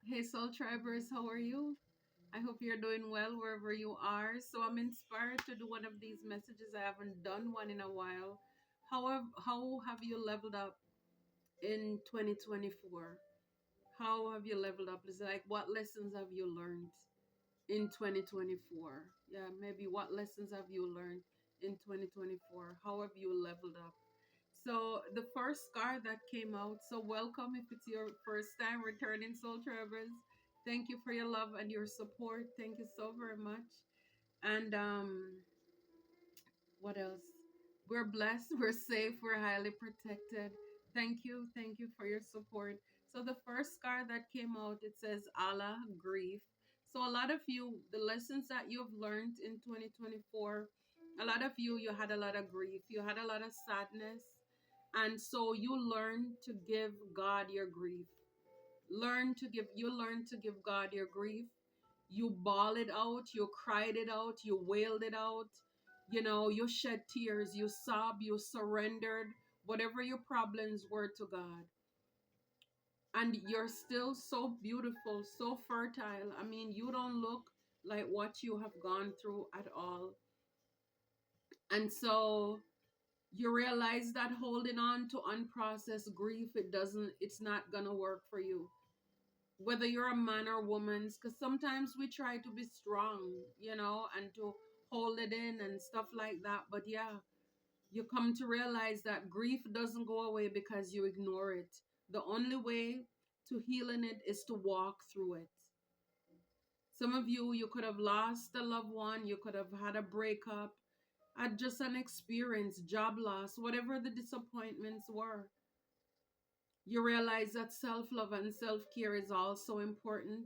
Hey, Soul Tribers, how are you? I hope you're doing well wherever you are. So, I'm inspired to do one of these messages. I haven't done one in a while. How have you leveled up in 2024? How have you leveled up? It's like, what lessons have you learned in 2024? Yeah, maybe what lessons have you learned in 2024? How have you leveled up? So the first card that came out, so welcome if it's your first time returning, Soul Travelers. Thank you for your love and your support. Thank you so very much. And what else? We're blessed, we're safe, we're highly protected. Thank you for your support. So the first card that came out, it says Allah, grief. So a lot of you, the lessons that you've learned in 2024, a lot of you, you had a lot of grief, you had a lot of sadness, and so you learn to give God your grief. You learn to give God your grief. You bawl it out, you cried it out, you wailed it out. You shed tears, you sob, you surrendered whatever your problems were to God. And you're still so beautiful, so fertile. I mean, you don't look like what you have gone through at all. And so you realize that holding on to unprocessed grief, it's not gonna work for you, whether you're a man or woman, because sometimes we try to be strong, and to hold it in and stuff like that. But yeah, you come to realize that grief doesn't go away because you ignore it. The only way to healing it is to walk through it. Some of you, you could have lost a loved one, you could have had a breakup, had just an experience, job loss, whatever the disappointments were. You realize that self love and self care is also important.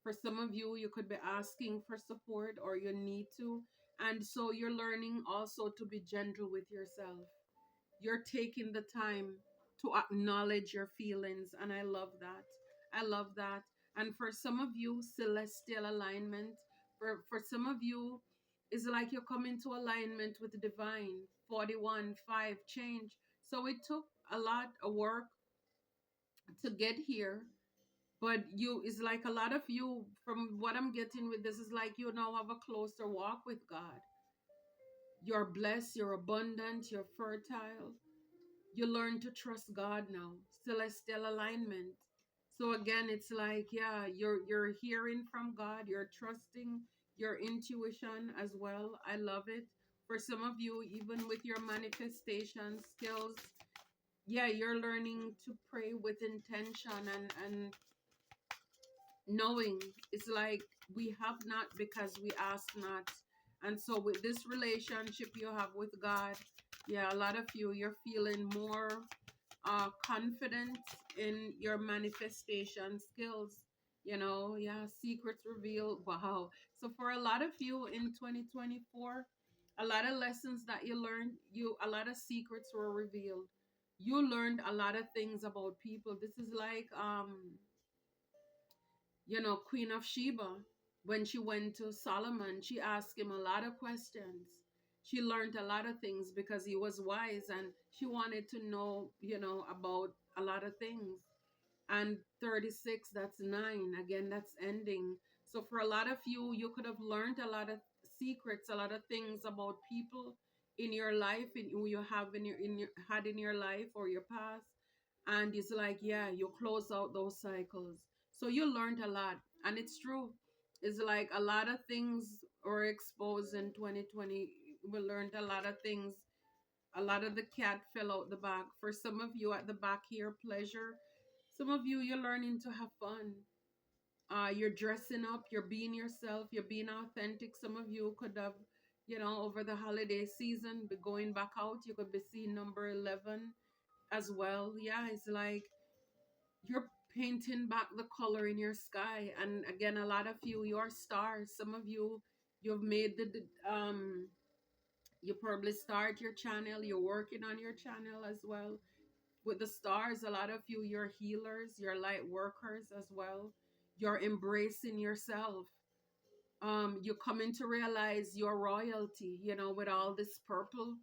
For some of you, you could be asking for support or you need to. And so you're learning also to be gentle with yourself. You're taking the time to acknowledge your feelings. And I love that. I love that. And for some of you, celestial alignment. For some of you, it's like you're coming to alignment with the divine. 41, 5, change. So it took a lot of work to get here, but you is like a lot of you, from what I'm getting with this, is like you now have a closer walk with God. You're blessed, you're abundant, you're fertile. You learn to trust God now. Celestial alignment. So again, it's like, yeah, you're hearing from God, you're trusting your intuition as well. I love it. For some of you, even with your manifestation skills, yeah, you're learning to pray with intention and knowing. It's like we have not because we ask not. And so with this relationship you have with God, yeah, a lot of you, you're feeling more confident in your manifestation skills. Yeah, secrets revealed. Wow. So for a lot of you in 2024, a lot of lessons that you learned, a lot of secrets were revealed. You learned a lot of things about people. This is like Queen of Sheba, when she went to Solomon, she asked him a lot of questions. She learned a lot of things because he was wise and she wanted to know, about a lot of things. And 36, that's 9. Again, that's ending. So for a lot of you, you could have learned a lot of secrets, a lot of things about people in your life, in who you have in your life or your past. And it's like, yeah, you close out those cycles. So you learned a lot. And it's true. It's like a lot of things were exposed in 2020. We learned a lot of things. A lot of the cat fell out the back. For some of you at the back here, pleasure. Some of you, you're learning to have fun. You're dressing up, you're being yourself, you're being authentic. Some of you could have, over the holiday season, be going back out. You could be seeing number 11 as well. Yeah, it's like you're painting back the color in your sky. And again, a lot of you, you're stars. Some of you, you've made you probably start your channel, you're working on your channel as well. With the stars, a lot of you, you're healers, you're light workers as well. You're embracing yourself. You're coming to realize your royalty, with all this purple.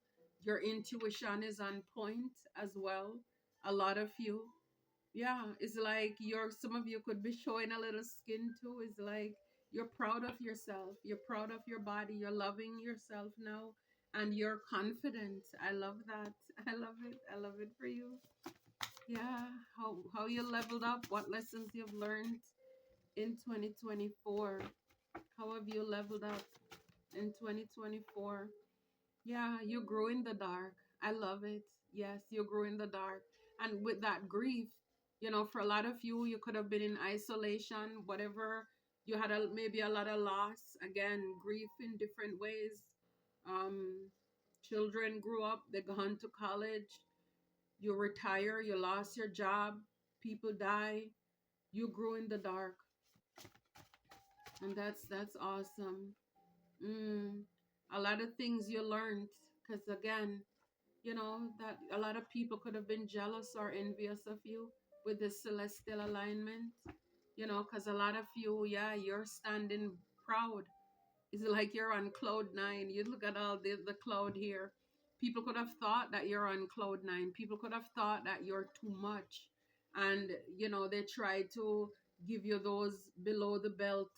Your intuition is on point as well. A lot of you. Yeah, it's like some of you could be showing a little skin too. It's like you're proud of yourself, you're proud of your body, you're loving yourself now, and you're confident. I love that. I love it. I love it for you. Yeah, how you leveled up, what lessons you've learned in 2024. How have you leveled up in 2024? Yeah, you grew in the dark. I love it. Yes, you grew in the dark. And with that grief, for a lot of you, you could have been in isolation, whatever. You had maybe a lot of loss. Again, grief in different ways. Um, Children grew up, they gone to college. You retire, you lost your job, people die. You grew in the dark, and that's awesome. Mm, a lot of things you learned, because again, that a lot of people could have been jealous or envious of you with this celestial alignment, because a lot of you, yeah, you're standing proud. It's like you're on cloud nine. You look at all the cloud here. People could have thought that you're on cloud nine. People could have thought that you're too much. And, they try to give you those below the belt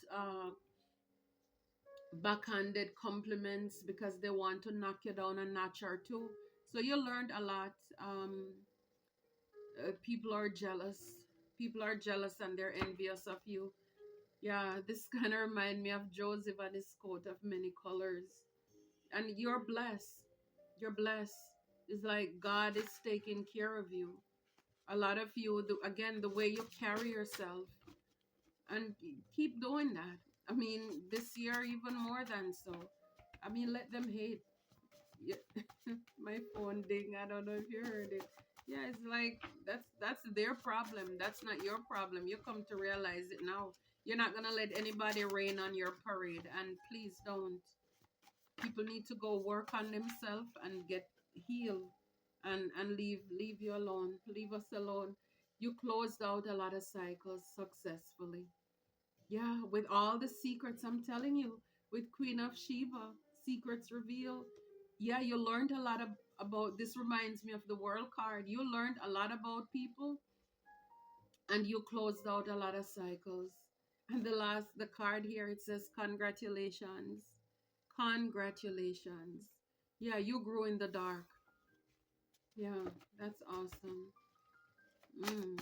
backhanded compliments because they want to knock you down a notch or two. So you learned a lot. People are jealous. People are jealous and they're envious of you. Yeah, this kind of remind me of Joseph and his coat of many colors. And you're blessed. You're blessed. It's like God is taking care of you. A lot of you, again, the way you carry yourself, and keep doing that. I mean, this year even more than so. I mean, let them hate. Yeah. My phone ding. I don't know if you heard it. Yeah, it's like that's their problem. That's not your problem. You come to realize it now. You're not gonna let anybody rain on your parade, and please don't. People need to go work on themselves and get healed, and leave you alone. Leave us alone. You closed out a lot of cycles successfully. Yeah, with all the secrets, I'm telling you, with Queen of Sheba, secrets revealed. Yeah, you learned a lot about this. Reminds me of the world card. You learned a lot about people, and you closed out a lot of cycles. And the card here, it says, congratulations. Congratulations. Yeah, you grew in the dark. Yeah, that's awesome. Mm,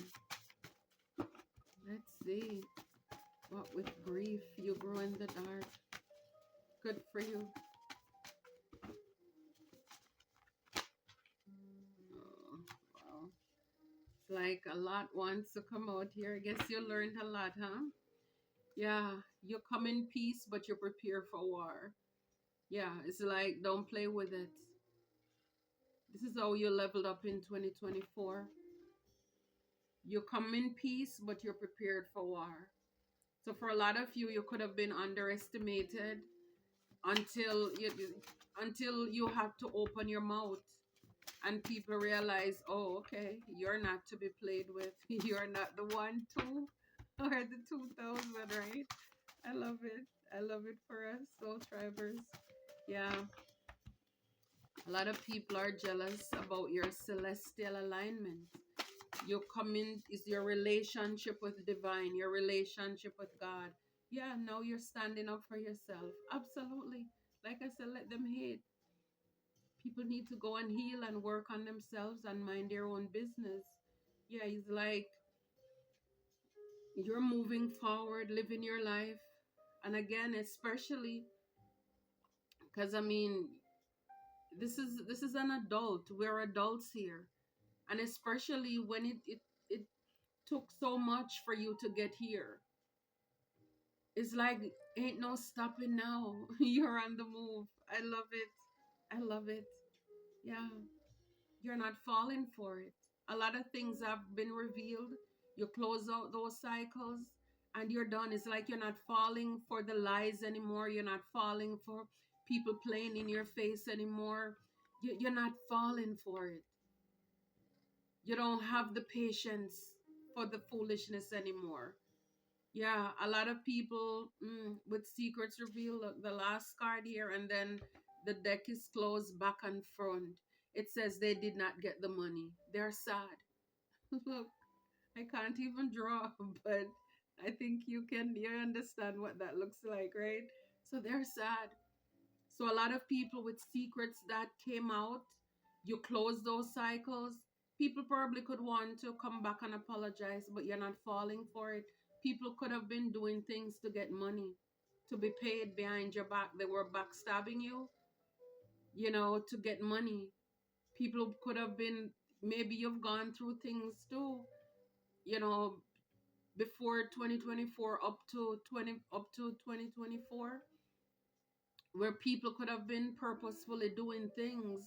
let's see. What with grief, you grew in the dark. Good for you. Oh, wow. It's like a lot wants to come out here. I guess you learned a lot, huh? Yeah, you come in peace, but you prepare for war. Yeah, it's like don't play with it. This is how you leveled up in 2024. You come in peace, but you're prepared for war. So for a lot of you, you could have been underestimated until you have to open your mouth and people realize, oh, okay, you're not to be played with. You're not the 1, 2, or the 2000, right? I love it. I love it for us, soul tribers. Yeah, a lot of people are jealous about your celestial alignment. Your coming is your relationship with divine, your relationship with God. Yeah, now you're standing up for yourself. Absolutely. Like I said, let them hate. People need to go and heal and work on themselves and mind their own business. Yeah, it's like you're moving forward, living your life. And again, especially because I mean, this is an adult. We're adults here. And especially when it took so much for you to get here. It's like ain't no stopping now. You're on the move. I love it. I love it. Yeah. You're not falling for it. A lot of things have been revealed. You close out those cycles and you're done. It's like you're not falling for the lies anymore. You're not falling for people playing in your face anymore. You're not falling for it. You don't have the patience for the foolishness anymore. Yeah, a lot of people with secrets revealed, look, the last card here, and then the deck is closed back and front. It says they did not get the money. They're sad. Look, I can't even draw, but I think you understand what that looks like, right? So they're sad. So a lot of people with secrets that came out, you close those cycles. People probably could want to come back and apologize, but you're not falling for it. People could have been doing things to get money, to be paid behind your back. They were backstabbing you, to get money. People could have been, maybe you've gone through things too, you know, before 2024 up to 2024, where people could have been purposefully doing things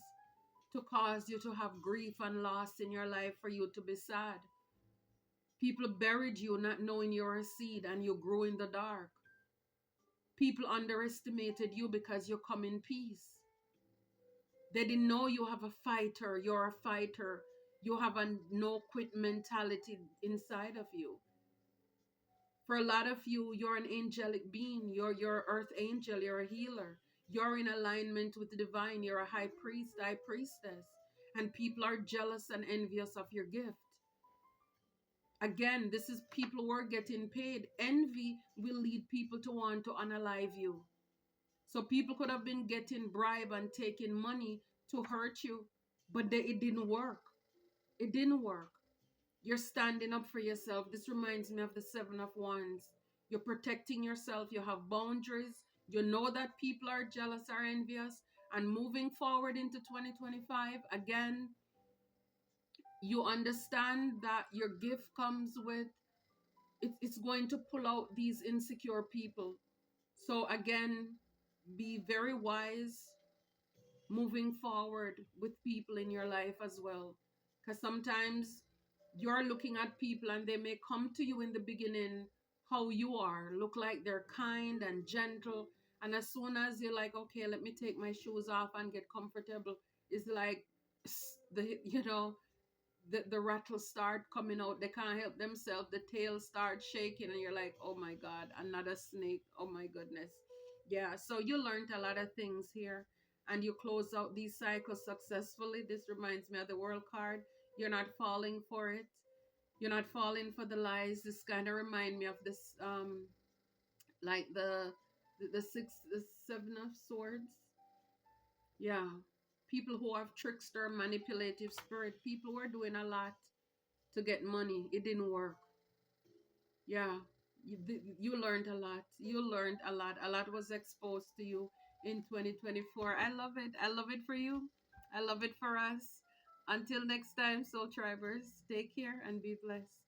to cause you to have grief and loss in your life for you to be sad. People buried you not knowing you're a seed and you grew in the dark. People underestimated you because you come in peace. They didn't know you have a fighter, you're a fighter. You have a no quit mentality inside of you. For a lot of you, you're an angelic being. You're earth angel, you're a healer. You're in alignment with the divine. You're a high priest, high priestess. And people are jealous and envious of your gift. Again, this is people who are getting paid. Envy will lead people to want to unalive you. So people could have been getting bribe and taking money to hurt you, but it didn't work. It didn't work. You're standing up for yourself. This reminds me of the Seven of Wands. You're protecting yourself. You have boundaries. You know that people are jealous or envious. And moving forward into 2025, again, you understand that your gift comes with it's going to pull out these insecure people. So again, be very wise moving forward with people in your life as well. Because sometimes you're looking at people and they may come to you in the beginning how you are, look like they're kind and gentle. And as soon as you're like, okay, let me take my shoes off and get comfortable, it's like the rattles start coming out. They can't help themselves. The tail starts shaking, and you're like, oh my God, another snake. Oh my goodness. Yeah, so you learned a lot of things here, and you close out these cycles successfully. This reminds me of the world card. You're not falling for it. You're not falling for the lies. This kind of remind me of this, like the seven of swords. Yeah, people who have trickster, manipulative spirit. People who are doing a lot to get money. It didn't work. Yeah, you learned a lot. You learned a lot. A lot was exposed to you in 2024. I love it. I love it for you. I love it for us. Until next time, Soul Tribers, take care and be blessed.